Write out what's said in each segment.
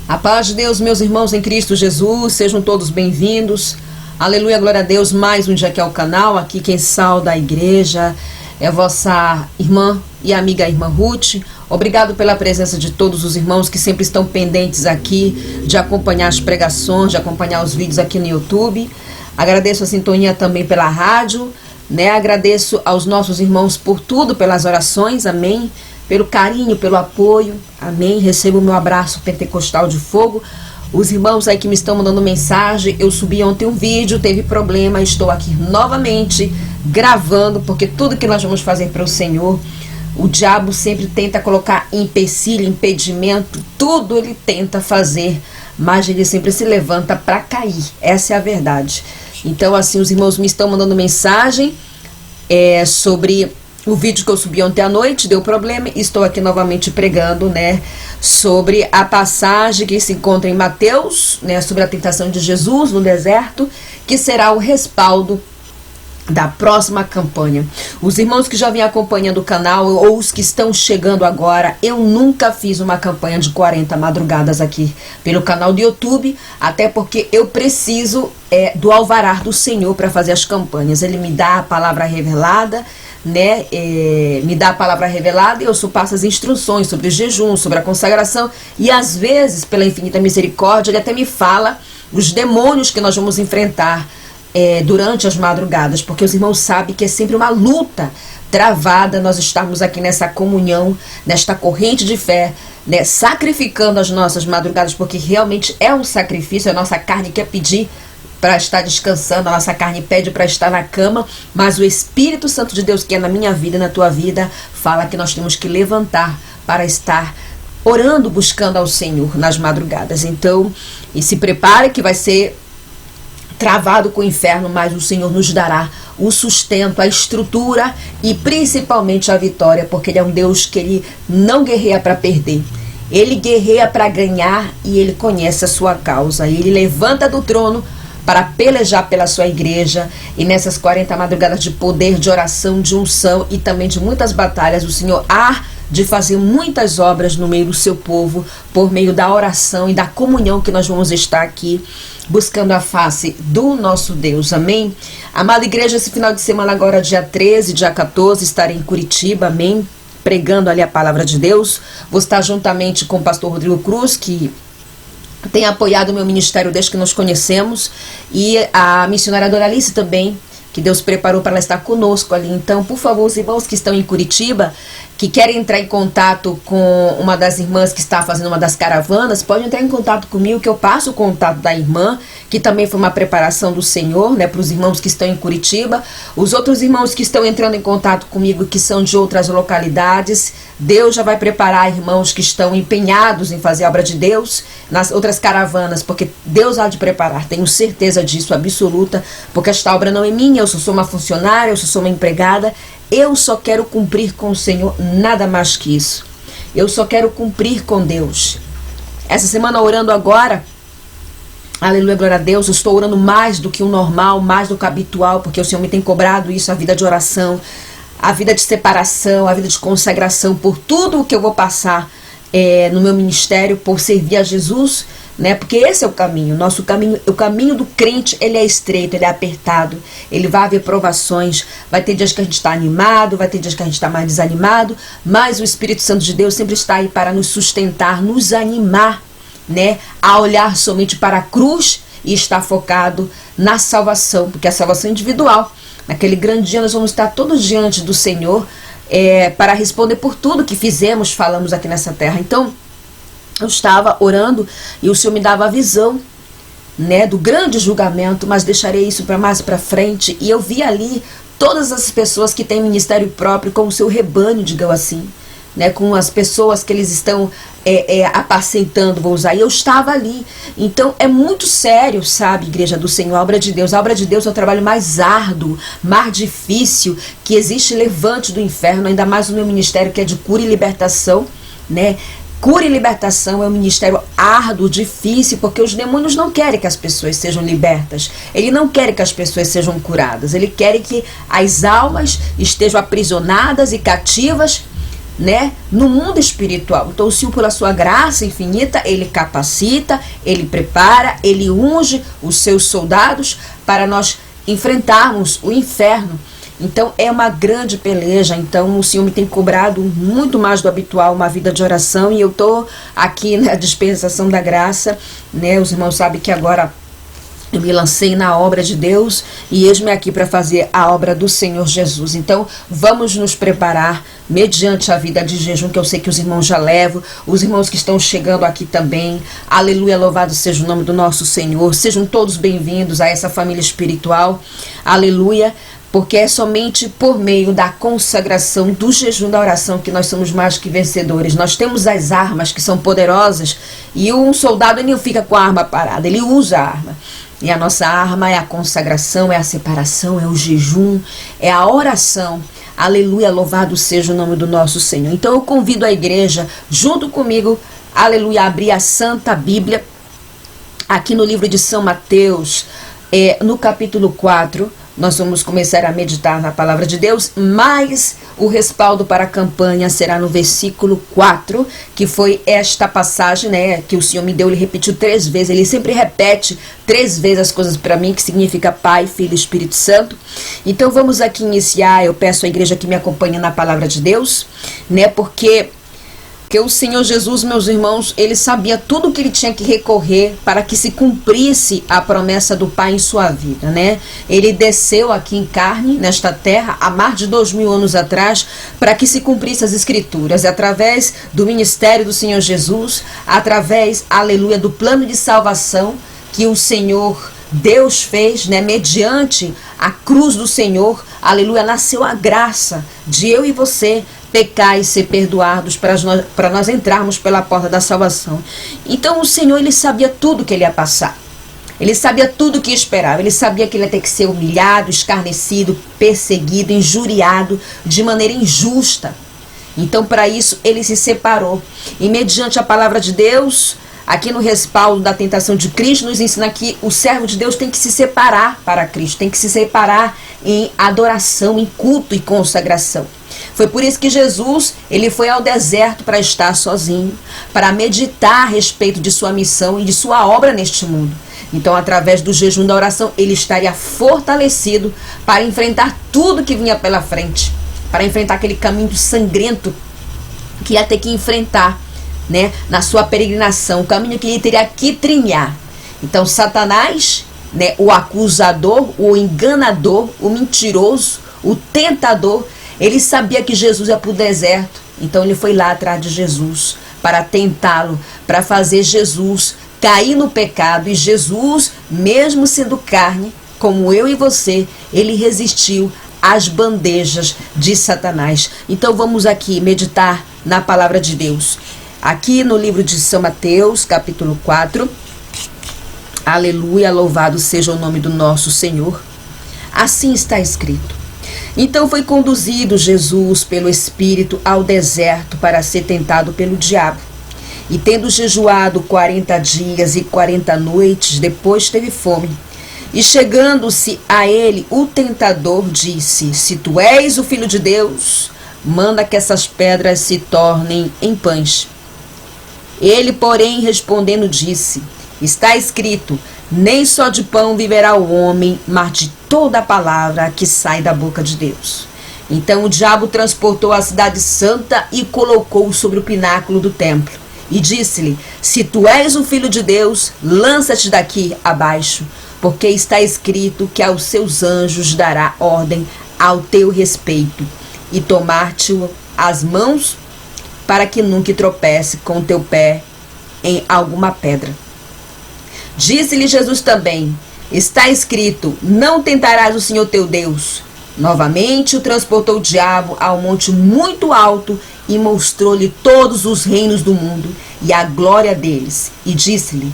A paz de Deus, meus irmãos em Cristo Jesus, sejam todos bem-vindos. Aleluia, glória a Deus, mais um dia aqui ao canal. Aqui quem sauda a igreja é a vossa irmã e amiga, a irmã Ruth. Obrigado pela presença de todos os irmãos que sempre estão pendentes aqui de acompanhar as pregações, de acompanhar os vídeos aqui no YouTube. Agradeço a sintonia também pela rádio, Agradeço aos nossos irmãos por tudo, pelas orações, amém. Pelo carinho, pelo apoio, amém. Recebo o meu abraço pentecostal de fogo. Os irmãos aí que me estão mandando mensagem, eu subi ontem um vídeo, teve problema, estou aqui novamente gravando, porque tudo que nós vamos fazer para o Senhor, o diabo sempre tenta colocar empecilho, impedimento, tudo ele tenta fazer, mas ele sempre se levanta para cair, essa é a verdade. Então assim, os irmãos me estão mandando mensagem sobre o vídeo que eu subi ontem à noite, deu problema, estou aqui novamente pregando, sobre a passagem que se encontra em Mateus, sobre a tentação de Jesus no deserto, que será o respaldo da próxima campanha. Os irmãos que já vêm acompanhando o canal, ou os que estão chegando agora, eu nunca fiz uma campanha de 40 madrugadas aqui pelo canal do YouTube, até porque eu preciso do alvará do Senhor para fazer as campanhas. Ele me dá a palavra revelada, me dá a palavra revelada e eu só passo as instruções sobre o jejum, sobre a consagração, e às vezes, pela infinita misericórdia, ele até me fala os demônios que nós vamos enfrentar durante as madrugadas, porque os irmãos sabem que é sempre uma luta travada nós estarmos aqui nessa comunhão, nesta corrente de fé, sacrificando as nossas madrugadas, porque realmente é um sacrifício. A nossa carne quer pedir para estar descansando, a nossa carne pede para estar na cama, mas o Espírito Santo de Deus, que é na minha vida e na tua vida, fala que nós temos que levantar para estar orando, buscando ao Senhor nas madrugadas. Então, e se prepare que vai ser travado com o inferno, mas o Senhor nos dará o sustento, a estrutura e principalmente a vitória, porque Ele é um Deus que Ele não guerreia para perder. Ele guerreia para ganhar e Ele conhece a sua causa. Ele levanta do trono para pelejar pela sua igreja, e nessas 40 madrugadas de poder, de oração, de unção e também de muitas batalhas, o Senhor há de fazer muitas obras no meio do seu povo, por meio da oração e da comunhão que nós vamos estar aqui, buscando a face do nosso Deus, amém? Amada igreja, esse final de semana agora, dia 13, dia 14, estarei em Curitiba, amém? Pregando ali a palavra de Deus. Vou estar juntamente com o pastor Rodrigo Cruz, que tem apoiado o meu ministério desde que nos conhecemos, e a missionária Doralice também, que Deus preparou para ela estar conosco ali. Então, por favor, os irmãos que estão em Curitiba, que querem entrar em contato com uma das irmãs que está fazendo uma das caravanas, pode entrar em contato comigo, que eu passo o contato da irmã, que também foi uma preparação do Senhor, para os irmãos que estão em Curitiba. Os outros irmãos que estão entrando em contato comigo, que são de outras localidades, Deus já vai preparar irmãos que estão empenhados em fazer a obra de Deus nas outras caravanas, porque Deus há de preparar, tenho certeza disso, absoluta, porque esta obra não é minha, eu sou uma funcionária, eu sou uma empregada. Eu só quero cumprir com o Senhor, nada mais que isso. Eu só quero cumprir com Deus. Essa semana orando agora, aleluia, glória a Deus, eu estou orando mais do que o normal, mais do que o habitual, porque o Senhor me tem cobrado isso, a vida de oração, a vida de separação, a vida de consagração, por tudo o que eu vou passar no meu ministério, por servir a Jesus, porque esse é o caminho, nosso caminho, o caminho do crente, ele é estreito, ele é apertado, ele vai haver provações, vai ter dias que a gente está animado, vai ter dias que a gente está mais desanimado, mas o Espírito Santo de Deus sempre está aí para nos sustentar, nos animar, a olhar somente para a cruz e estar focado na salvação, porque a salvação é individual. Naquele grande dia nós vamos estar todos diante do Senhor para responder por tudo que fizemos, falamos aqui nessa terra. Então, eu estava orando e o Senhor me dava a visão, do grande julgamento, mas deixarei isso para mais para frente. E eu vi ali todas as pessoas que têm ministério próprio com o seu rebanho, digamos assim, com as pessoas que eles estão apacentando, vou usar, e eu estava ali. Então é muito sério, sabe, igreja do Senhor, a obra de Deus. A obra de Deus é o trabalho mais árduo, mais difícil que existe, levante do inferno, ainda mais o meu ministério, que é de cura e libertação, Cura e libertação é um ministério árduo, difícil, porque os demônios não querem que as pessoas sejam libertas. Ele não quer que as pessoas sejam curadas. Ele quer que as almas estejam aprisionadas e cativas né, no mundo espiritual. Então o Senhor, pela sua graça infinita, Ele capacita, Ele prepara, Ele unge os seus soldados para nós enfrentarmos o inferno. Então é uma grande peleja. Então o Senhor me tem cobrado muito mais do habitual uma vida de oração, e eu estou aqui na dispensação da graça, né? Os irmãos sabem que agora eu me lancei na obra de Deus e eis-me aqui para fazer a obra do Senhor Jesus. Então vamos nos preparar mediante a vida de jejum, que eu sei que os irmãos já levam, os irmãos que estão chegando aqui também. Aleluia, louvado seja o nome do nosso Senhor. Sejam todos bem-vindos a essa família espiritual. Aleluia. Porque é somente por meio da consagração, do jejum, da oração, que nós somos mais que vencedores. Nós temos as armas que são poderosas, e um soldado ele não fica com a arma parada, ele usa a arma. E a nossa arma é a consagração, é a separação, é o jejum, é a oração. Aleluia, louvado seja o nome do nosso Senhor. Então eu convido a igreja, junto comigo, aleluia, a abrir a Santa Bíblia, aqui no livro de São Mateus, no capítulo 4, nós vamos começar a meditar na palavra de Deus, mas o respaldo para a campanha será no versículo 4, que foi esta passagem, né, que o Senhor me deu. Ele repetiu 3 vezes, ele sempre repete 3 vezes as coisas para mim, que significa Pai, Filho e Espírito Santo. Então vamos aqui iniciar. Eu peço à igreja que me acompanhe na palavra de Deus, né, porque o Senhor Jesus, meus irmãos, ele sabia tudo o que ele tinha que recorrer para que se cumprisse a promessa do Pai em sua vida, né? Ele desceu aqui em carne, nesta terra, há mais de 2000 anos atrás, para que se cumprisse as Escrituras. E através do ministério do Senhor Jesus, através, aleluia, do plano de salvação que o Senhor Deus fez, né, mediante a cruz do Senhor, aleluia, nasceu a graça de eu e você pecar e ser perdoados para nós entrarmos pela porta da salvação. Então o Senhor, ele sabia tudo que ele ia passar. Ele sabia tudo o que esperava. Ele sabia que ele ia ter que ser humilhado, escarnecido, perseguido, injuriado de maneira injusta. Então para isso ele se separou. E mediante a palavra de Deus, aqui no respaldo da tentação de Cristo, nos ensina que o servo de Deus tem que se separar para Cristo, tem que se separar em adoração, em culto e consagração. Foi por isso que Jesus, ele foi ao deserto para estar sozinho, para meditar a respeito de sua missão e de sua obra neste mundo. Então, através do jejum da oração, ele estaria fortalecido para enfrentar tudo que vinha pela frente, para enfrentar aquele caminho sangrento que ia ter que enfrentar, né, na sua peregrinação, o caminho que ele teria que trilhar. Então Satanás, né, o acusador, o enganador, o mentiroso, o tentador, ele sabia que Jesus ia para o deserto. Então ele foi lá atrás de Jesus para tentá-lo, para fazer Jesus cair no pecado. E Jesus, mesmo sendo carne, como eu e você, ele resistiu às bandejas de Satanás. Então vamos aqui meditar na palavra de Deus. Aqui no livro de São Mateus, capítulo 4. Aleluia, louvado seja o nome do nosso Senhor. Assim está escrito. Então foi conduzido Jesus pelo Espírito ao deserto para ser tentado pelo diabo. E tendo jejuado 40 dias e 40 noites, depois teve fome. E chegando-se a ele, o tentador disse: Se tu és o Filho de Deus, manda que essas pedras se tornem em pães. Ele, porém, respondendo, disse: Está escrito, nem só de pão viverá o homem, mas de toda a palavra que sai da boca de Deus. Então o diabo transportou a cidade santa e colocou-o sobre o pináculo do templo. E disse-lhe: Se tu és o Filho de Deus, lança-te daqui abaixo, porque está escrito que aos seus anjos dará ordem ao teu respeito, e tomar-te as mãos, para que nunca tropece com o teu pé em alguma pedra. Disse-lhe Jesus também: Está escrito, não tentarás o Senhor teu Deus. Novamente o transportou o diabo a um monte muito alto e mostrou-lhe todos os reinos do mundo e a glória deles. E disse-lhe: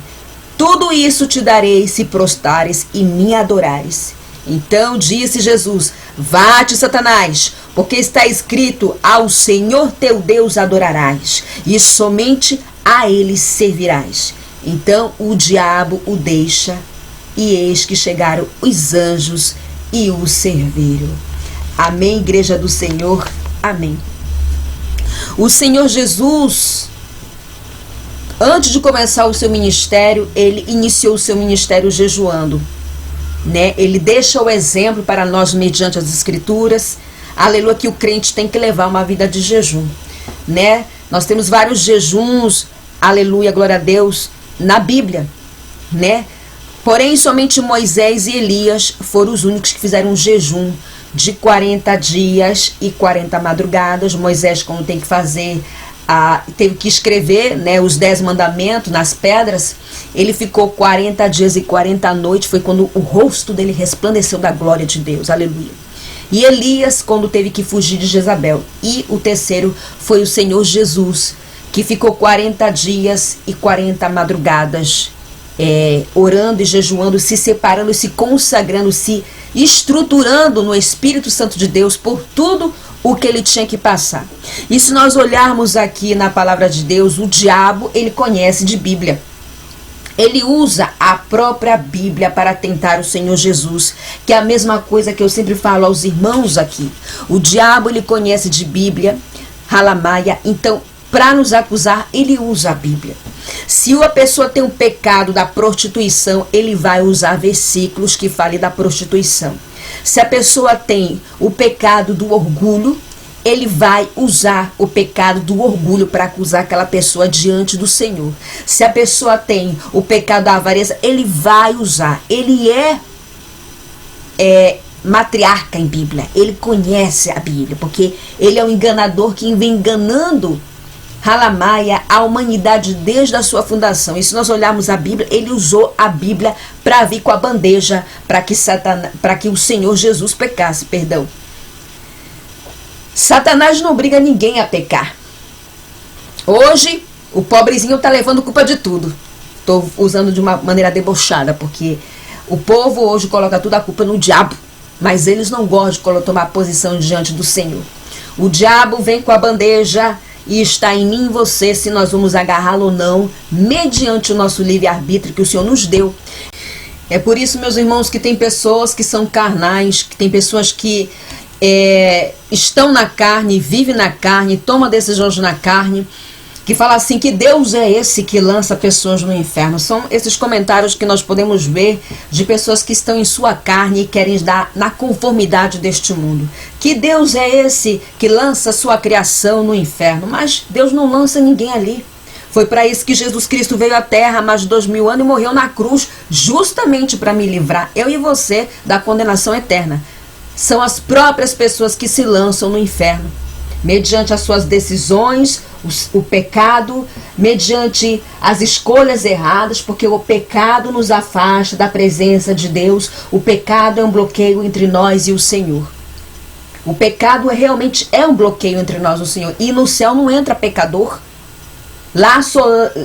Tudo isso te darei se prostrares e me adorares. Então disse Jesus: Vá-te, Satanás, porque está escrito, ao Senhor teu Deus adorarás, e somente a ele servirás. Então o diabo o deixa, e eis que chegaram os anjos e o serviram. Amém, igreja do Senhor, amém. O Senhor Jesus, antes de começar o seu ministério, ele iniciou o seu ministério jejuando, né? Ele deixa o exemplo para nós mediante as escrituras, aleluia, que o crente tem que levar uma vida de jejum, né? Nós temos vários jejuns, aleluia, glória a Deus, na Bíblia, né? Porém, somente Moisés e Elias foram os únicos que fizeram um jejum de 40 dias e 40 madrugadas. Moisés, quando tem que fazer, teve que escrever, né, os 10 mandamentos nas pedras, ele ficou 40 dias e 40 noites, foi quando o rosto dele resplandeceu da glória de Deus, aleluia. E Elias, quando teve que fugir de Jezabel. E o terceiro foi o Senhor Jesus, que ficou 40 dias e 40 madrugadas, orando e jejuando, se separando, se consagrando, se estruturando no Espírito Santo de Deus por tudo o que ele tinha que passar. E se nós olharmos aqui na palavra de Deus, o diabo, ele conhece de Bíblia. Ele usa a própria Bíblia para tentar o Senhor Jesus, que é a mesma coisa que eu sempre falo aos irmãos aqui. O diabo, ele conhece de Bíblia, Halamaia, então, para nos acusar, ele usa a Bíblia. Se uma pessoa tem um pecado da prostituição, ele vai usar versículos que falem da prostituição. Se a pessoa tem o pecado do orgulho, ele vai usar o pecado do orgulho para acusar aquela pessoa diante do Senhor. Se a pessoa tem o pecado da avareza, ele vai usar. Ele é matriarca em Bíblia. Ele conhece a Bíblia, porque ele é um enganador que vem enganando Halamaia, a humanidade desde a sua fundação. E se nós olharmos a Bíblia, ele usou a Bíblia para vir com a bandeja para que o Senhor Jesus pecasse, perdão. Satanás não obriga ninguém a pecar. Hoje, o pobrezinho está levando culpa de tudo. Estou usando de uma maneira debochada, porque o povo hoje coloca toda a culpa no diabo, mas eles não gostam de tomar posição diante do Senhor. O diabo vem com a bandeja e está em mim e você, se nós vamos agarrá-lo ou não, mediante o nosso livre-arbítrio que o Senhor nos deu. É por isso, meus irmãos, que tem pessoas que são carnais, que tem pessoas que estão na carne, vivem na carne, tomam decisões na carne, que fala assim, que Deus é esse que lança pessoas no inferno. São esses comentários que nós podemos ver de pessoas que estão em sua carne e querem dar na conformidade deste mundo. Que Deus é esse que lança sua criação no inferno. Mas Deus não lança ninguém ali. Foi para isso que Jesus Cristo veio à terra há mais de 2000 anos e morreu na cruz, justamente para me livrar, eu e você, da condenação eterna. São as próprias pessoas que se lançam no inferno, mediante as suas decisões, o pecado, mediante as escolhas erradas, porque o pecado nos afasta da presença de Deus. O pecado é um bloqueio entre nós e o Senhor. O pecado realmente é um bloqueio entre nós e o Senhor. E no céu não entra pecador. Lá só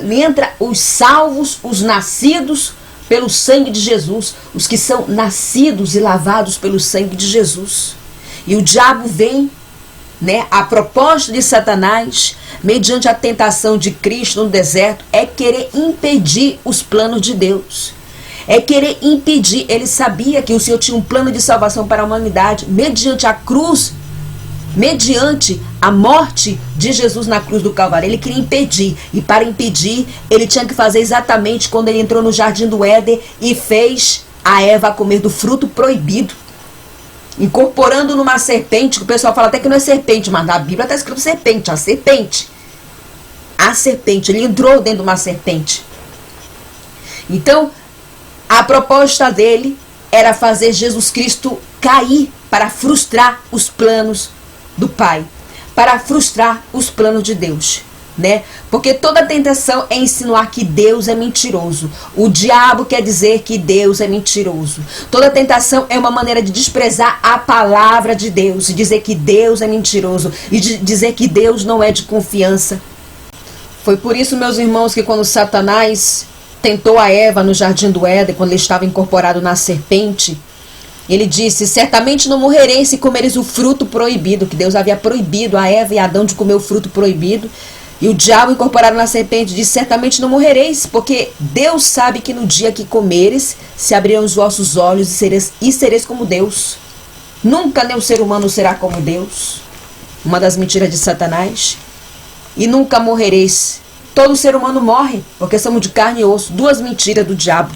entra os salvos, os nascidos pelo sangue de Jesus, os que são nascidos e lavados pelo sangue de Jesus. E o diabo vem, a proposta de Satanás, mediante a tentação de Cristo no deserto, é querer impedir os planos de Deus. É querer impedir. Ele sabia que o Senhor tinha um plano de salvação para a humanidade, mediante a cruz, mediante a morte de Jesus na cruz do Calvário. Ele queria impedir. E para impedir, ele tinha que fazer exatamente quando ele entrou no jardim do Éden e fez a Eva comer do fruto proibido, incorporando numa serpente, que o pessoal fala até que não é serpente, mas na Bíblia está escrito serpente, a serpente. A serpente, ele entrou dentro de uma serpente. Então, a proposta dele era fazer Jesus Cristo cair para frustrar os planos do Pai, para frustrar os planos de Deus. Porque toda tentação é insinuar que Deus é mentiroso. O diabo quer dizer que Deus é mentiroso. Toda tentação é uma maneira de desprezar a palavra de Deus, de dizer que Deus é mentiroso e de dizer que Deus não é de confiança. Foi por isso, meus irmãos, que quando Satanás tentou a Eva no jardim do Éden, quando ele estava incorporado na serpente, ele disse: certamente não morrereis se comeres o fruto proibido, que Deus havia proibido a Eva e a Adão de comer o fruto proibido. E o diabo, incorporado na serpente, disse: certamente não morrereis, porque Deus sabe que no dia que comeres, se abrirão os vossos olhos e sereis como Deus. Nunca nem o ser humano será como Deus. Uma das mentiras de Satanás. e nunca morrereis. Todo ser humano morre, porque somos de carne e osso. Duas mentiras do diabo.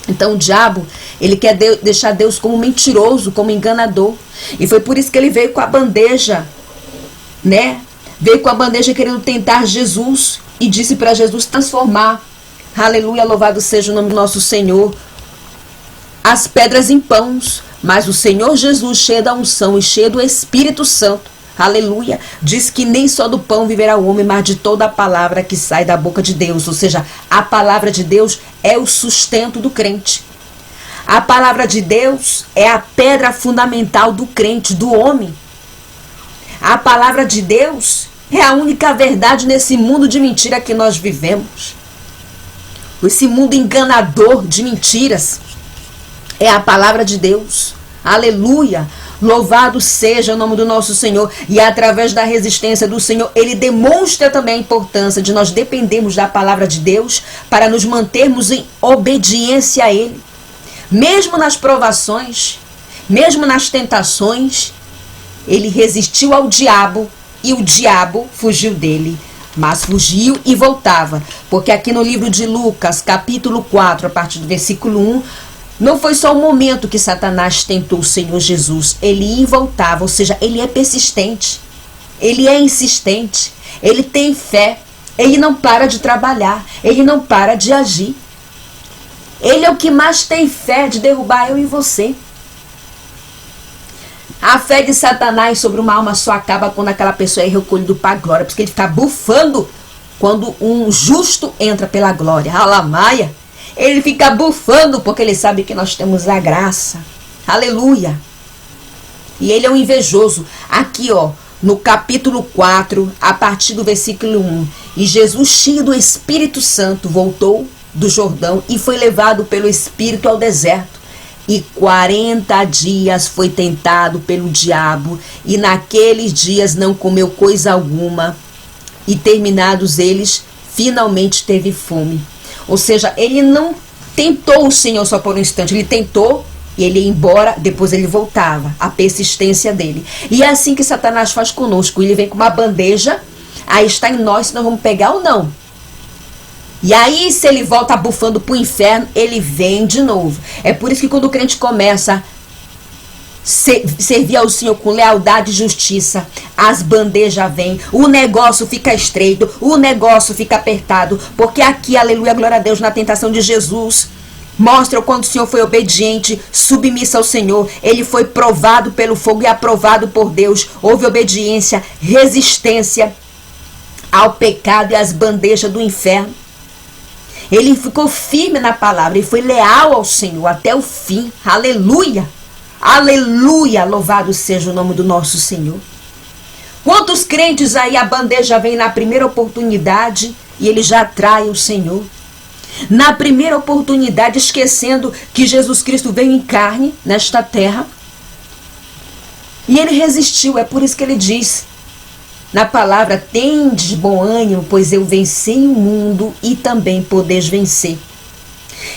Então o diabo, ele quer deixar Deus como mentiroso, como enganador. E foi por isso que ele veio com a bandeja, né? Veio com a bandeja querendo tentar Jesus e disse para Jesus transformar, aleluia, louvado seja o nome do nosso Senhor, as pedras em pães. Mas o Senhor Jesus, cheio da unção e cheio do Espírito Santo, aleluia, diz que nem só do pão viverá o homem, mas de toda a palavra que sai da boca de Deus. Ou seja, a palavra de Deus é o sustento do crente. A palavra de Deus é a pedra fundamental do crente, do homem. A palavra de Deus é a única verdade nesse mundo de mentira que nós vivemos. Esse mundo enganador de mentiras é a palavra de Deus. Aleluia! Louvado seja o nome do nosso Senhor. E através da resistência do Senhor, ele demonstra também a importância de nós dependermos da palavra de Deus para nos mantermos em obediência a Ele. Mesmo nas provações, mesmo nas tentações, ele resistiu ao diabo e o diabo fugiu dele. Mas fugiu e voltava. Porque aqui no livro de Lucas, capítulo 4, a partir do versículo 1, não foi só um momento que Satanás tentou o Senhor Jesus. Ele ia e voltava, ou seja, ele é persistente. Ele é insistente. Ele tem fé. Ele não para de trabalhar. Ele não para de agir. Ele é o que mais tem fé de derrubar eu e você. A fé de Satanás sobre uma alma só acaba quando aquela pessoa é recolhida para a glória. Porque ele fica bufando quando um justo entra pela glória. Alamaia. Ele fica bufando porque ele sabe que nós temos a graça. Aleluia. E ele é um invejoso. Aqui, ó, no capítulo 4, a partir do versículo 1. E Jesus, cheio do Espírito Santo, voltou do Jordão e foi levado pelo Espírito ao deserto. E 40 dias foi tentado pelo diabo. E naqueles dias não comeu coisa alguma. E terminados eles, finalmente teve fome. Ou seja, ele não tentou o Senhor só por um instante. Ele tentou e ele ia embora, depois ele voltava. A persistência dele. E é assim que Satanás faz conosco. Ele vem com uma bandeja, aí está em nós se nós vamos pegar ou não. E aí, se ele volta bufando para o inferno, ele vem de novo. É por isso que quando o crente começa a servir ao Senhor com lealdade e justiça, as bandejas vêm, o negócio fica estreito, o negócio fica apertado, porque aqui, aleluia, glória a Deus, na tentação de Jesus, mostra quando o Senhor foi obediente, submisso ao Senhor, ele foi provado pelo fogo e aprovado por Deus, houve obediência, resistência ao pecado e às bandejas do inferno. Ele ficou firme na palavra, ele foi leal ao Senhor até o fim, aleluia. Aleluia, louvado seja o nome do nosso Senhor. Quantos crentes aí a bandeja vem na primeira oportunidade e ele já trai o Senhor? Na primeira oportunidade, esquecendo que Jesus Cristo veio em carne nesta terra. E ele resistiu, é por isso que ele diz na palavra, tendes bom ânimo, pois eu venci o mundo e também podeis vencer.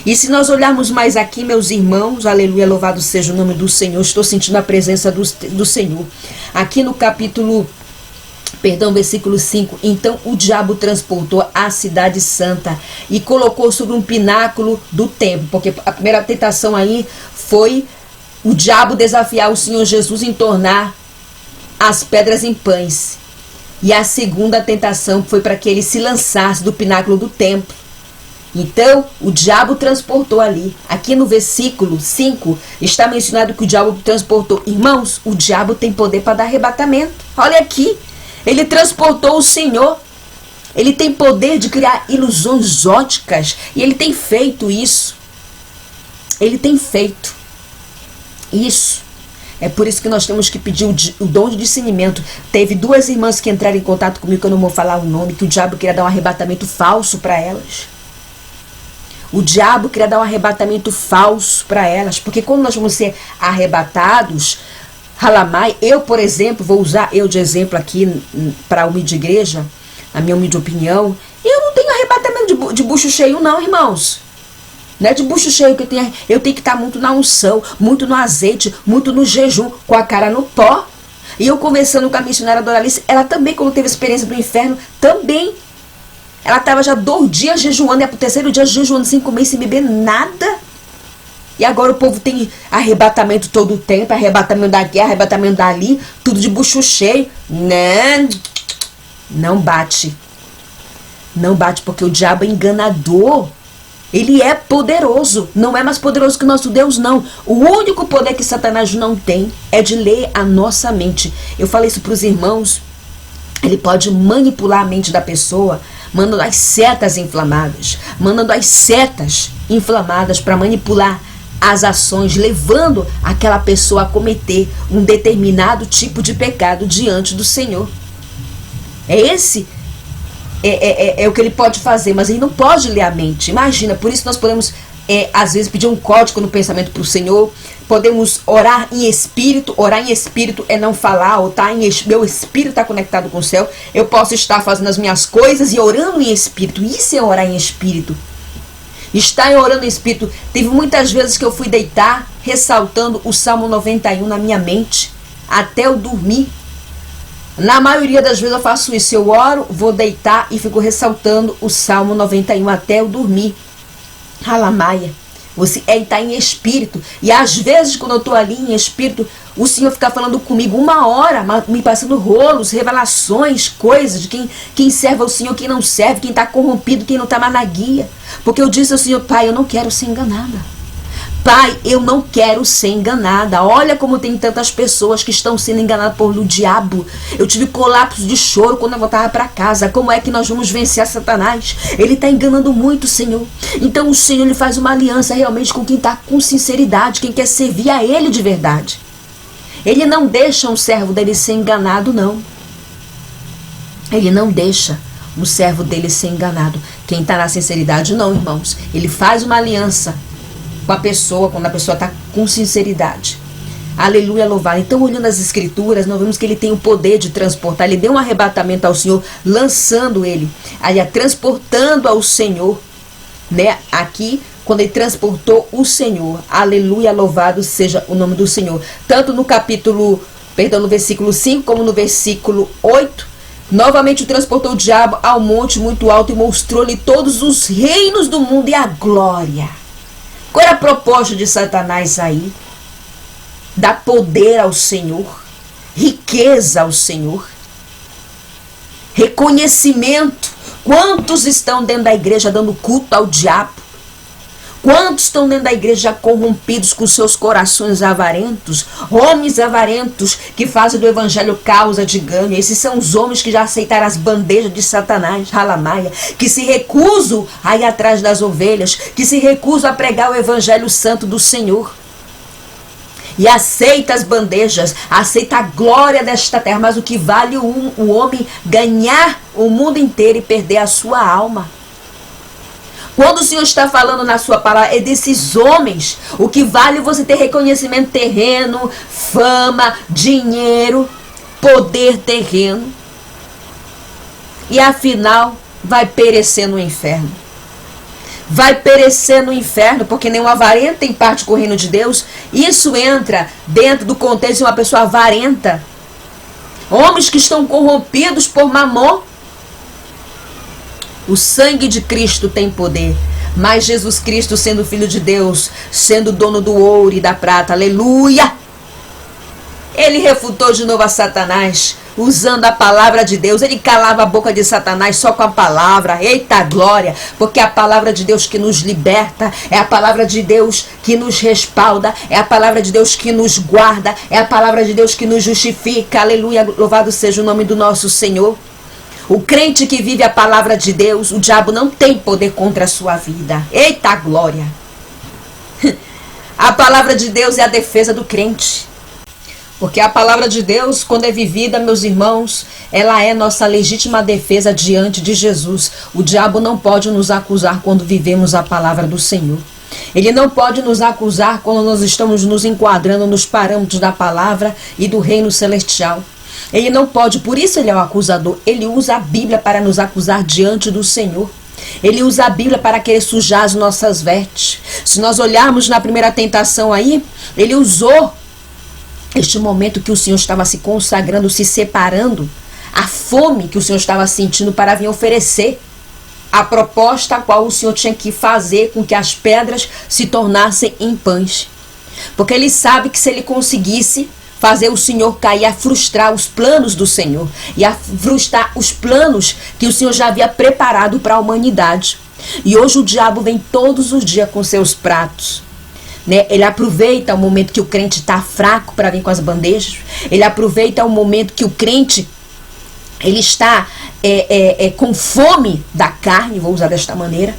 E se nós olharmos mais aqui, meus irmãos, aleluia, louvado seja o nome do Senhor, estou sentindo a presença do Senhor. Aqui no versículo 5, então o diabo transportou a cidade santa e colocou sobre um pináculo do templo, porque a primeira tentação aí foi o diabo desafiar o Senhor Jesus em tornar as pedras em pães. E a segunda tentação foi para que ele se lançasse do pináculo do templo. Então, o diabo transportou ali. Aqui no versículo 5, está mencionado que o diabo transportou. Irmãos, o diabo tem poder para dar arrebatamento. Olha aqui, ele transportou o Senhor. Ele tem poder de criar ilusões óticas. E ele tem feito isso. Ele tem feito isso. É por isso que nós temos que pedir o dom de discernimento. Teve duas irmãs que entraram em contato comigo, que eu não vou falar o nome, que o diabo queria dar um arrebatamento falso para elas. O diabo queria dar um arrebatamento falso para elas, porque quando nós vamos ser arrebatados, Halamai, eu, por exemplo, vou usar eu de exemplo aqui para a humilde igreja, a minha humilde opinião, eu não tenho arrebatamento de bucho cheio não, irmãos. Não é de bucho cheio que eu tenho que estar muito na unção, muito no azeite, muito no jejum, com a cara no pó. E eu conversando com a missionária Doralice, ela também, quando teve experiência do inferno, também. Ela estava já 2 dias jejuando, e pro 3º dia jejuando sem comer e sem beber nada. E agora o povo tem arrebatamento todo o tempo, arrebatamento daqui, arrebatamento dali, tudo de bucho cheio. Não bate. Não bate, porque o diabo é enganador. Ele é poderoso. Não é mais poderoso que o nosso Deus, não. O único poder que Satanás não tem é de ler a nossa mente. Eu falei isso para os irmãos. Ele pode manipular a mente da pessoa, mandando as setas inflamadas. Mandando as setas inflamadas para manipular as ações, levando aquela pessoa a cometer um determinado tipo de pecado diante do Senhor. É o que ele pode fazer, mas ele não pode ler a mente. Imagina, por isso nós podemos às vezes pedir um código no pensamento para o Senhor. Podemos orar em espírito. Orar em espírito é não falar, ou meu espírito está conectado com o céu. Eu posso estar fazendo as minhas coisas e orando em espírito. Isso é orar em espírito. Estar orando em espírito. Teve muitas vezes que eu fui deitar ressaltando o Salmo 91 na minha mente até eu dormir. Na maioria das vezes eu faço isso. Eu oro, vou deitar e fico ressaltando o Salmo 91 até eu dormir. Halamaia. Você está em espírito. E às vezes, quando eu estou ali em espírito, o Senhor fica falando comigo 1 hora, me passando rolos, revelações, coisas de quem serve ao Senhor, quem não serve, quem está corrompido, quem não está mais na guia. Porque eu disse ao Senhor: Pai, eu não quero ser enganada. Pai, eu não quero ser enganada. Olha como tem tantas pessoas que estão sendo enganadas pelo diabo. Eu tive colapso de choro quando eu voltava para casa. Como é que nós vamos vencer a Satanás? Ele está enganando muito, Senhor. Então o Senhor, ele faz uma aliança realmente com quem está com sinceridade, quem quer servir a Ele de verdade. Ele não deixa um servo dele ser enganado, não. Ele não deixa o servo dele ser enganado. Quem está na sinceridade, não, irmãos. Ele faz uma aliança com a pessoa, quando a pessoa está com sinceridade. Aleluia, louvado. Então, olhando as escrituras, nós vemos que ele tem o poder de transportar. Ele deu um arrebatamento ao Senhor, lançando ele, aí, transportando ao Senhor, né? Aqui, quando ele transportou o Senhor. Aleluia, louvado seja o nome do Senhor. Tanto no no versículo 5, como no versículo 8, novamente o transportou o diabo ao monte muito alto e mostrou-lhe todos os reinos do mundo e a glória. Qual era a proposta de Satanás aí? Dar poder ao Senhor, riqueza ao Senhor, reconhecimento. Quantos estão dentro da igreja dando culto ao diabo? Quantos estão dentro da igreja corrompidos com seus corações avarentos? Homens avarentos que fazem do evangelho causa de ganho. Esses são os homens que já aceitaram as bandejas de Satanás, Halamaia, que se recusam a ir atrás das ovelhas, que se recusam a pregar o evangelho santo do Senhor. E aceita as bandejas, aceita a glória desta terra. Mas o que vale o homem ganhar o mundo inteiro e perder a sua alma? Quando o Senhor está falando na sua palavra, é desses homens. O que vale você ter reconhecimento terreno, fama, dinheiro, poder terreno. E afinal, vai perecer no inferno. Vai perecer no inferno, porque nenhum avarento tem parte com o reino de Deus. Isso entra dentro do contexto de uma pessoa avarenta. Homens que estão corrompidos por mamon. O sangue de Cristo tem poder, mas Jesus Cristo, sendo Filho de Deus, sendo dono do ouro e da prata, aleluia! Ele refutou de novo a Satanás, usando a palavra de Deus. Ele calava a boca de Satanás só com a palavra. Eita glória! Porque é a palavra de Deus que nos liberta, é a palavra de Deus que nos respalda, é a palavra de Deus que nos guarda, é a palavra de Deus que nos justifica. Aleluia! Louvado seja o nome do nosso Senhor. O crente que vive a palavra de Deus, o diabo não tem poder contra a sua vida. Eita glória! A palavra de Deus é a defesa do crente. Porque a palavra de Deus, quando é vivida, meus irmãos, ela é nossa legítima defesa diante de Jesus. O diabo não pode nos acusar quando vivemos a palavra do Senhor. Ele não pode nos acusar quando nós estamos nos enquadrando nos parâmetros da palavra e do reino celestial. Ele não pode, por isso ele é o acusador. Ele usa a Bíblia para nos acusar diante do Senhor. Ele usa a Bíblia para querer sujar as nossas vestes. Se nós olharmos na primeira tentação aí, ele usou este momento que o Senhor estava se consagrando, se separando, a fome que o Senhor estava sentindo para vir oferecer a proposta a qual o Senhor tinha que fazer com que as pedras se tornassem em pães. Porque ele sabe que se ele conseguisse fazer o Senhor cair, a frustrar os planos do Senhor e a frustrar os planos que o Senhor já havia preparado para a humanidade. E hoje o diabo vem todos os dias com seus pratos, né? Ele aproveita o momento que o crente está fraco para vir com as bandejas. Ele aproveita o momento que o crente ele está com fome da carne, vou usar desta maneira,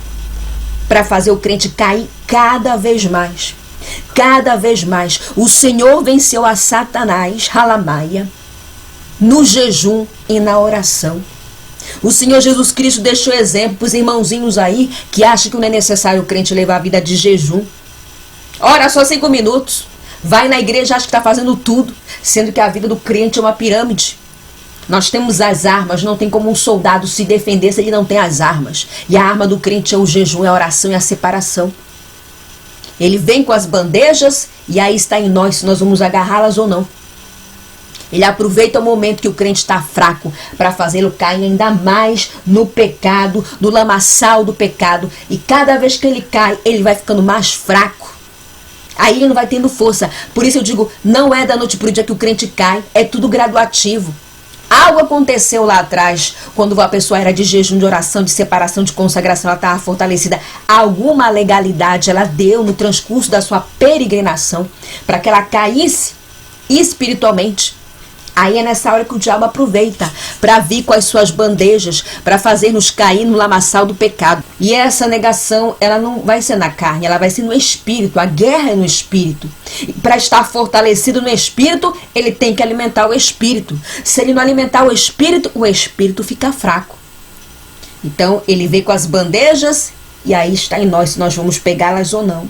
para fazer o crente cair cada vez mais. Cada vez mais. O Senhor venceu a Satanás, Halamaia, no jejum e na oração. O Senhor Jesus Cristo deixou exemplo para os irmãozinhos aí que acham que não é necessário o crente levar a vida de jejum. Ora, só 5 minutos. Vai na igreja, acha que está fazendo tudo, sendo que a vida do crente é uma pirâmide. Nós temos as armas, não tem como um soldado se defender se ele não tem as armas. E a arma do crente é o jejum, é a oração e a separação. Ele vem com as bandejas e aí está em nós se nós vamos agarrá-las ou não. Ele aproveita o momento que o crente está fraco para fazê-lo cair ainda mais no pecado, no lamaçal do pecado. E cada vez que ele cai, ele vai ficando mais fraco. Aí ele não vai tendo força. Por isso eu digo, não é da noite para o dia que o crente cai, é tudo graduativo. Algo aconteceu lá atrás, quando a pessoa era de jejum, de oração, de separação, de consagração, ela estava fortalecida. Alguma legalidade ela deu no transcurso da sua peregrinação para que ela caísse espiritualmente. Aí é nessa hora que o diabo aproveita para vir com as suas bandejas, para fazer-nos cair no lamaçal do pecado. E essa negação, ela não vai ser na carne, ela vai ser no espírito. A guerra é no espírito. Para estar fortalecido no espírito, ele tem que alimentar o espírito. Se ele não alimentar o espírito fica fraco. Então, ele vem com as bandejas e aí está em nós se nós vamos pegá-las ou não.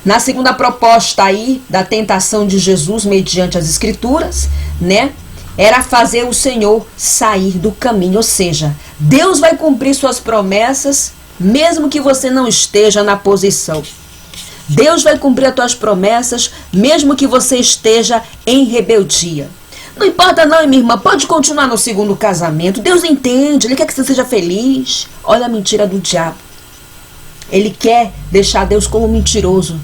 Na segunda proposta aí da tentação de Jesus mediante as escrituras, né? Era fazer o Senhor sair do caminho, ou seja, Deus vai cumprir suas promessas, mesmo que você não esteja na posição. Deus vai cumprir as tuas promessas, mesmo que você esteja em rebeldia. Não importa não, minha irmã, pode continuar no segundo casamento. Deus entende, Ele quer que você seja feliz. Olha a mentira do diabo. Ele quer deixar Deus como mentiroso.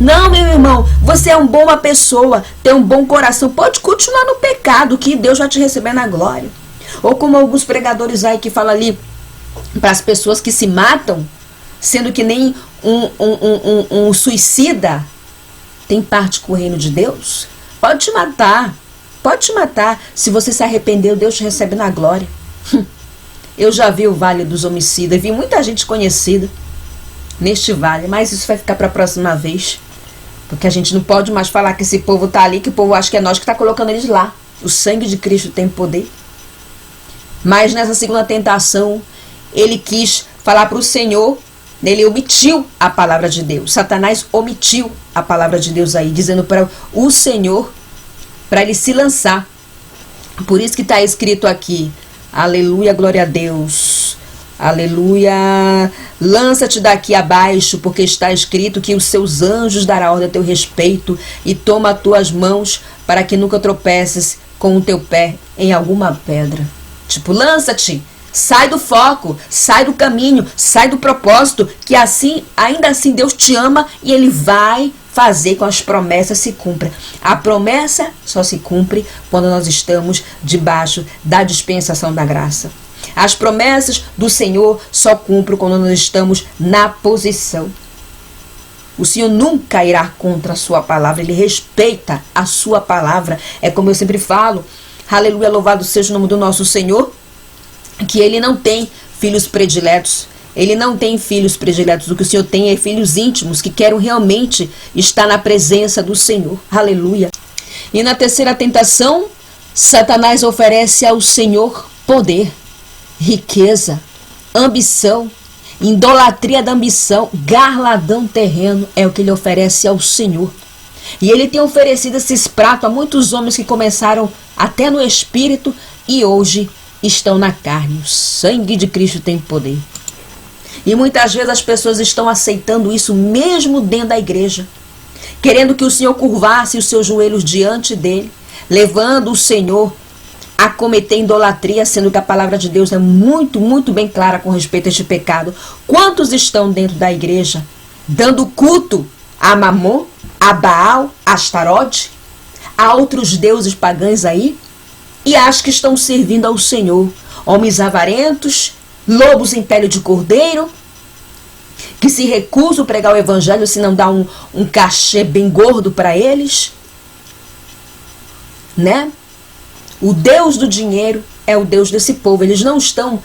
Não, meu irmão, você é uma boa pessoa, tem um bom coração, pode continuar no pecado que Deus vai te receber na glória. Ou como alguns pregadores aí que falam ali para as pessoas que se matam, sendo que nem um suicida tem parte com o reino de Deus. Pode te matar, pode te matar. Se você se arrependeu, Deus te recebe na glória. Eu já vi o Vale dos Homicidas, vi muita gente conhecida neste vale, mas isso vai ficar para a próxima vez, porque a gente não pode mais falar que esse povo está ali, que o povo acha que é nós que está colocando eles lá. O sangue de Cristo tem poder. Mas nessa segunda tentação, ele quis falar para o Senhor, ele omitiu a palavra de Deus. Satanás omitiu a palavra de Deus aí, dizendo para o Senhor, para ele se lançar. Por isso que está escrito aqui, aleluia, glória a Deus. Aleluia, lança-te daqui abaixo, porque está escrito que os seus anjos darão ordem a teu respeito e toma as tuas mãos para que nunca tropeces com o teu pé em alguma pedra. Tipo, lança-te, sai do foco, sai do caminho, sai do propósito, que assim, ainda assim Deus te ama e Ele vai fazer com as promessas se cumpram. A promessa só se cumpre quando nós estamos debaixo da dispensação da graça. As promessas do Senhor só cumprem quando nós estamos na posição. O Senhor nunca irá contra a sua palavra, Ele respeita a sua palavra. É como eu sempre falo, aleluia, louvado seja o nome do nosso Senhor, que Ele não tem filhos prediletos. Ele não tem filhos prediletos. O que o Senhor tem é filhos íntimos que querem realmente estar na presença do Senhor. Aleluia. E na terceira tentação, Satanás oferece ao Senhor poder, riqueza, ambição, idolatria da ambição, garladão terreno é o que ele oferece ao Senhor. E ele tem oferecido esses pratos a muitos homens que começaram até no espírito e hoje estão na carne. O sangue de Cristo tem poder. E muitas vezes as pessoas estão aceitando isso mesmo dentro da igreja. querendo que o Senhor curvasse os seus joelhos diante dele, levando o Senhor a cometer idolatria, sendo que a palavra de Deus é muito, muito bem clara com respeito a este pecado. Quantos estão dentro da igreja dando culto a Mamon, a Baal, a Astarote, a outros deuses pagãos aí, e acham que estão servindo ao Senhor? Homens avarentos, lobos em pele de cordeiro, que se recusam a pregar o evangelho se não dá um cachê bem gordo para eles, né? O Deus do dinheiro é o Deus desse povo. Eles não estão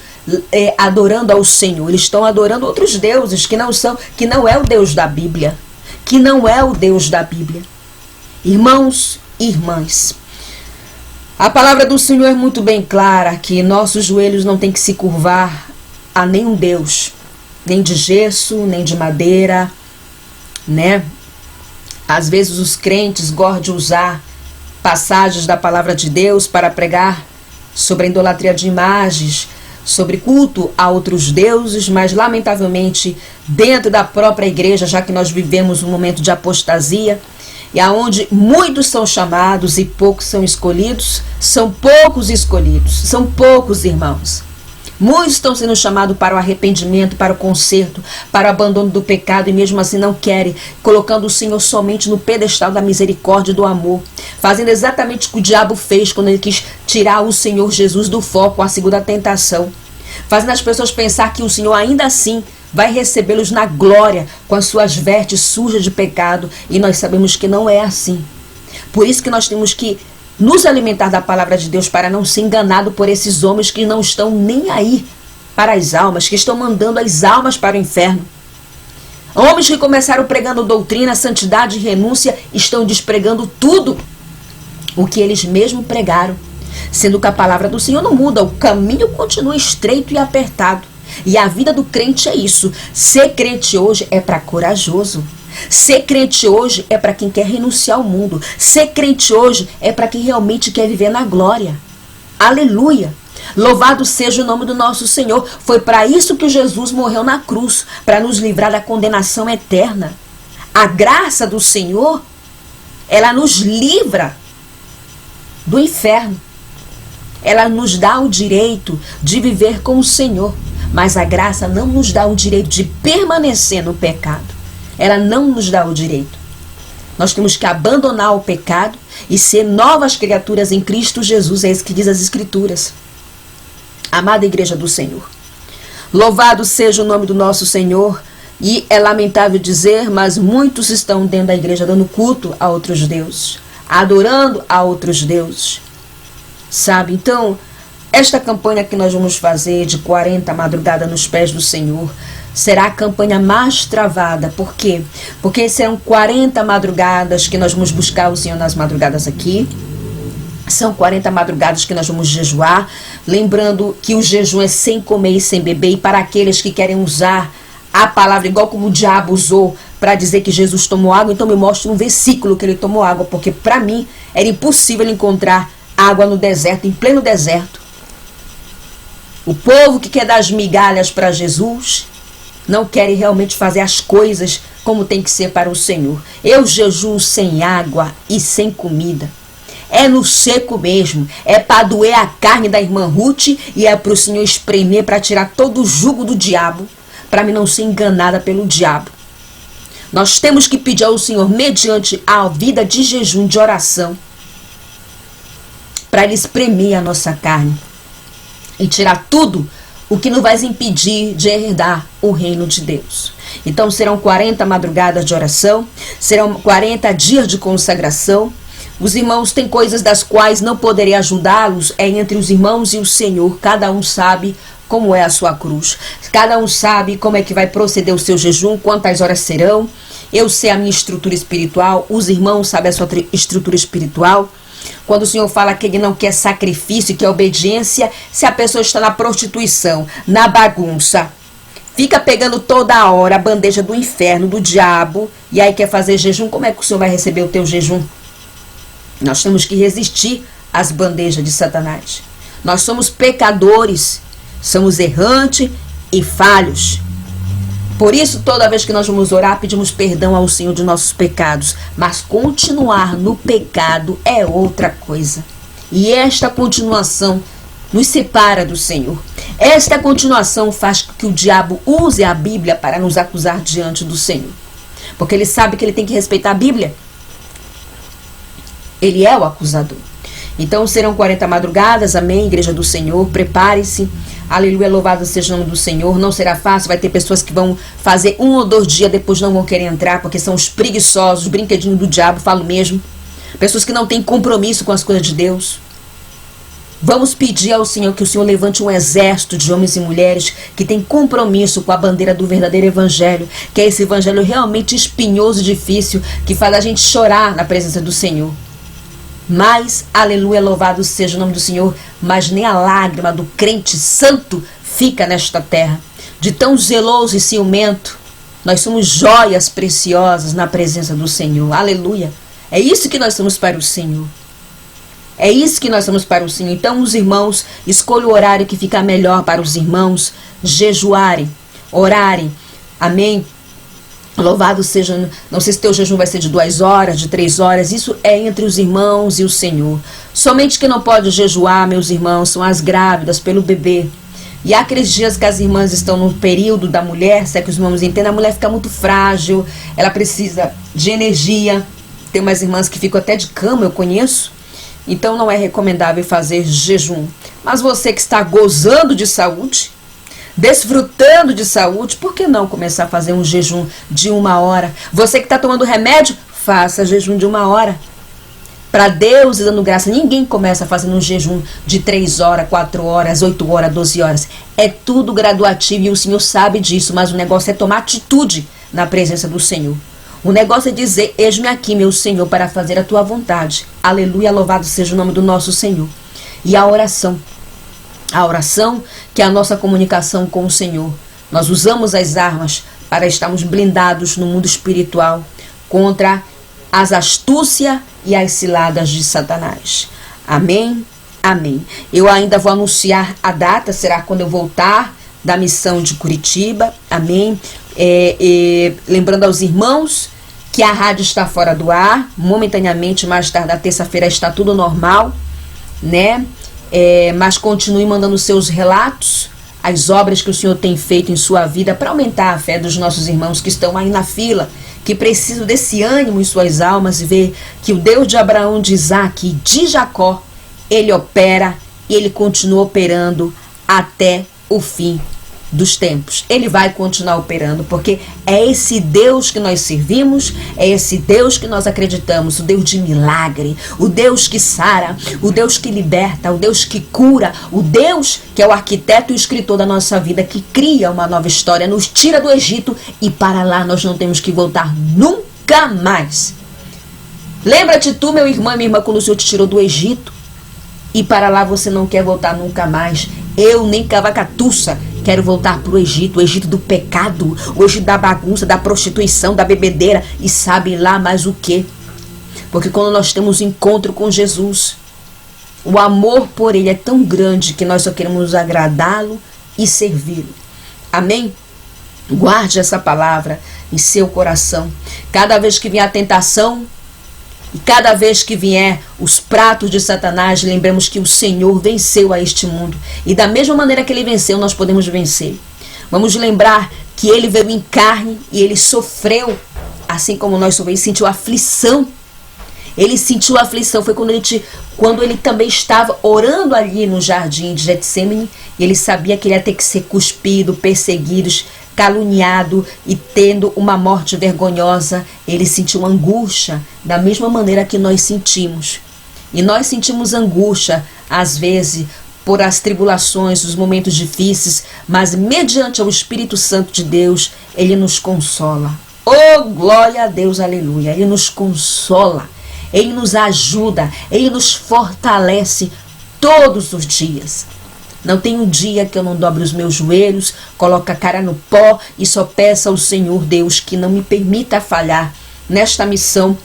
adorando ao Senhor, eles estão adorando outros deuses que não é o Deus da Bíblia, que não é o Deus da Bíblia. Irmãos e irmãs, a palavra do Senhor é muito bem clara que nossos joelhos não têm que se curvar a nenhum Deus, nem de gesso, nem de madeira, né? Às vezes os crentes gostam de usar passagens da palavra de Deus para pregar sobre a idolatria de imagens, sobre culto a outros deuses, mas lamentavelmente dentro da própria igreja, já que nós vivemos um momento de apostasia, e aonde muitos são chamados e poucos são escolhidos, são poucos escolhidos, são poucos irmãos. Muitos estão sendo chamados para o arrependimento, para o conserto, para o abandono do pecado, e mesmo assim não querem, colocando o Senhor somente no pedestal da misericórdia e do amor, fazendo exatamente o que o diabo fez quando ele quis tirar o Senhor Jesus do foco, a segunda tentação, fazendo as pessoas pensar que o Senhor ainda assim vai recebê-los na glória com as suas vestes sujas de pecado, e nós sabemos que não é assim. Por isso que nós temos que nos alimentar da palavra de Deus para não ser enganado por esses homens que não estão nem aí para as almas, que estão mandando as almas para o inferno. Homens que começaram pregando doutrina, santidade e renúncia, estão despregando tudo o que eles mesmos pregaram, sendo que a palavra do Senhor não muda, o caminho continua estreito e apertado. E a vida do crente é isso. Ser crente hoje é para corajoso. Ser crente hoje é para quem quer renunciar ao mundo. Ser crente hoje é para quem realmente quer viver na glória. Aleluia! Louvado seja o nome do nosso Senhor. Foi para isso que Jesus morreu na cruz, para nos livrar da condenação eterna. A graça do Senhor, ela nos livra do inferno. Ela nos dá o direito de viver com o Senhor. Mas a graça não nos dá o direito de permanecer no pecado. Ela não nos dá o direito. Nós temos que abandonar o pecado e ser novas criaturas em Cristo Jesus. É isso que diz as Escrituras. Amada igreja do Senhor, louvado seja o nome do nosso Senhor. E é lamentável dizer, mas muitos estão dentro da igreja dando culto a outros deuses, adorando a outros deuses. Sabe? Então, esta campanha que nós vamos fazer de 40 madrugadas nos pés do Senhor será a campanha mais travada. Por quê? Porque serão 40 madrugadas que nós vamos buscar o Senhor nas madrugadas aqui. São 40 madrugadas que nós vamos jejuar. Lembrando que o jejum é sem comer e sem beber. E para aqueles que querem usar a palavra igual como o diabo usou para dizer que Jesus tomou água, então me mostre um versículo que ele tomou água. Porque para mim era impossível encontrar água no deserto, em pleno deserto. O povo que quer dar as migalhas para Jesus não quer realmente fazer as coisas como tem que ser para o Senhor. Eu jejuo sem água e sem comida. É no seco mesmo. É para doer a carne da irmã Ruth e é para o Senhor espremer para tirar todo o jugo do diabo, para mim não ser enganada pelo diabo. Nós temos que pedir ao Senhor, mediante a vida de jejum, de oração, para Ele espremer a nossa carne e tirar tudo o que nos vai impedir de herdar o reino de Deus. Então serão 40 madrugadas de oração, serão 40 dias de consagração. Os irmãos têm coisas das quais não poderei ajudá-los, é entre os irmãos e o Senhor. Cada um sabe como é a sua cruz. Cada um sabe como é que vai proceder o seu jejum, quantas horas serão. Eu sei a minha estrutura espiritual, os irmãos sabem a sua estrutura espiritual. Quando o Senhor fala que Ele não quer sacrifício, que é obediência, se a pessoa está na prostituição, na bagunça, fica pegando toda hora a bandeja do inferno, do diabo, e aí quer fazer jejum, como é que o Senhor vai receber o teu jejum? Nós temos que resistir às bandejas de Satanás. Nós somos pecadores, somos errantes e falhos. Por isso, toda vez que nós vamos orar, pedimos perdão ao Senhor de nossos pecados. Mas continuar no pecado é outra coisa. E esta continuação nos separa do Senhor. Esta continuação faz com que o diabo use a Bíblia para nos acusar diante do Senhor. Porque ele sabe que ele tem que respeitar a Bíblia. Ele é o acusador. Então serão 40 madrugadas, amém, Igreja do Senhor, prepare-se, aleluia, louvado seja o nome do Senhor. Não será fácil, vai ter pessoas que vão fazer 1 ou 2 dias, depois não vão querer entrar, porque são os preguiçosos, brinquedinhos do diabo, falo mesmo. Pessoas que não têm compromisso com as coisas de Deus. Vamos pedir ao Senhor que o Senhor levante um exército de homens e mulheres que tem compromisso com a bandeira do verdadeiro evangelho, que é esse evangelho realmente espinhoso e difícil, que faz a gente chorar na presença do Senhor. Mas, aleluia, louvado seja o nome do Senhor, mas nem a lágrima do crente santo fica nesta terra. De tão zeloso e ciumento, nós somos joias preciosas na presença do Senhor. Aleluia. É isso que nós somos para o Senhor. É isso que nós somos para o Senhor. Então, os irmãos, escolha o horário que fica melhor para os irmãos jejuarem, orarem. Amém? Louvado seja, não sei se teu jejum vai ser de 2 horas, de 3 horas, isso é entre os irmãos e o Senhor. Somente quem não pode jejuar, meus irmãos, são as grávidas pelo bebê. E há aqueles dias que as irmãs estão no período da mulher, se é que os irmãos entendem, a mulher fica muito frágil, ela precisa de energia. Tem umas irmãs que ficam até de cama, eu conheço. Então não é recomendável fazer jejum. Mas você que está gozando de saúde, desfrutando de saúde, por que não começar a fazer um jejum de 1 hora? Você que está tomando remédio, faça jejum de 1 hora. Para Deus e dando graça, ninguém começa fazendo um jejum de 3 horas, 4 horas, 8 horas, 12 horas. É tudo graduativo e o Senhor sabe disso, mas o negócio é tomar atitude na presença do Senhor. O negócio é dizer, eis-me aqui, meu Senhor, para fazer a tua vontade. Aleluia, louvado seja o nome do nosso Senhor. E a oração que é a nossa comunicação com o Senhor. Nós usamos as armas para estarmos blindados no mundo espiritual contra as astúcias e as ciladas de Satanás. Amém? Amém. Eu ainda vou anunciar a data, será quando eu voltar da missão de Curitiba. Amém? Lembrando aos irmãos que a rádio está fora do ar, momentaneamente, mais tarde, na terça-feira, está tudo normal, né? Mas continue mandando seus relatos, as obras que o Senhor tem feito em sua vida para aumentar a fé dos nossos irmãos que estão aí na fila, que precisam desse ânimo em suas almas e ver que o Deus de Abraão, de Isaac e de Jacó, ele opera e ele continua operando até o fim dos tempos. Ele vai continuar operando, porque é esse Deus que nós servimos, é esse Deus que nós acreditamos, o Deus de milagre, o Deus que sara, o Deus que liberta, o Deus que cura, o Deus que é o arquiteto e o escritor da nossa vida, que cria uma nova história, nos tira do Egito e para lá nós não temos que voltar nunca mais. Lembra-te tu, meu irmão e minha irmã, quando o Senhor te tirou do Egito e para lá você não quer voltar nunca mais. Eu nem cavacatuça quero voltar para o Egito do pecado, o Egito da bagunça, da prostituição, da bebedeira e sabe lá mais o que. Porque quando nós temos encontro com Jesus, o amor por Ele é tão grande que nós só queremos agradá-lo e servi-lo. Amém? Guarde essa palavra em seu coração. Cada vez que vier a tentação, e cada vez que vier os pratos de Satanás, lembremos que o Senhor venceu a este mundo. E da mesma maneira que Ele venceu, nós podemos vencer. Vamos lembrar que Ele veio em carne e Ele sofreu, assim como nós sofremos, sentiu aflição. Ele sentiu aflição, foi quando ele também estava orando ali no jardim de Getsemane, e ele sabia que ele ia ter que ser cuspido, perseguido, caluniado e tendo uma morte vergonhosa. Ele sentiu angústia da mesma maneira que nós sentimos. E nós sentimos angústia, às vezes, por as tribulações, os momentos difíceis, mas mediante o Espírito Santo de Deus, Ele nos consola. Oh, glória a Deus, aleluia. Ele nos consola, Ele nos ajuda, Ele nos fortalece todos os dias. Não tem um dia que eu não dobre os meus joelhos, coloque a cara no pó e só peça ao Senhor Deus que não me permita falhar nesta missão,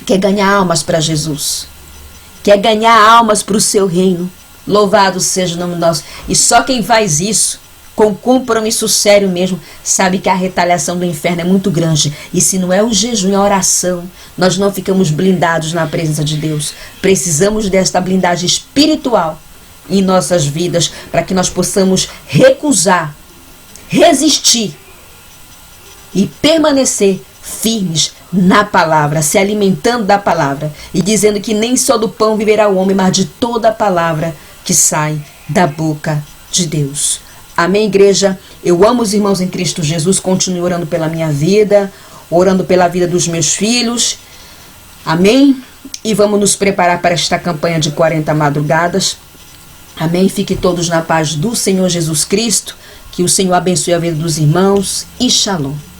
que é ganhar almas para Jesus, que é ganhar almas para o seu reino. Louvado seja o nome nosso. E só quem faz isso com compromisso sério mesmo, sabe que a retaliação do inferno é muito grande. E se não é o jejum e a oração, nós não ficamos blindados na presença de Deus. Precisamos desta blindagem espiritual em nossas vidas, para que nós possamos recusar, resistir e permanecer firmes na palavra, se alimentando da palavra e dizendo que nem só do pão viverá o homem, mas de toda a palavra que sai da boca de Deus. Amém, igreja? Eu amo os irmãos em Cristo Jesus. Continue orando pela minha vida, orando pela vida dos meus filhos. Amém? E vamos nos preparar para esta campanha de 40 madrugadas. Amém? Fiquem todos na paz do Senhor Jesus Cristo. Que o Senhor abençoe a vida dos irmãos. E shalom.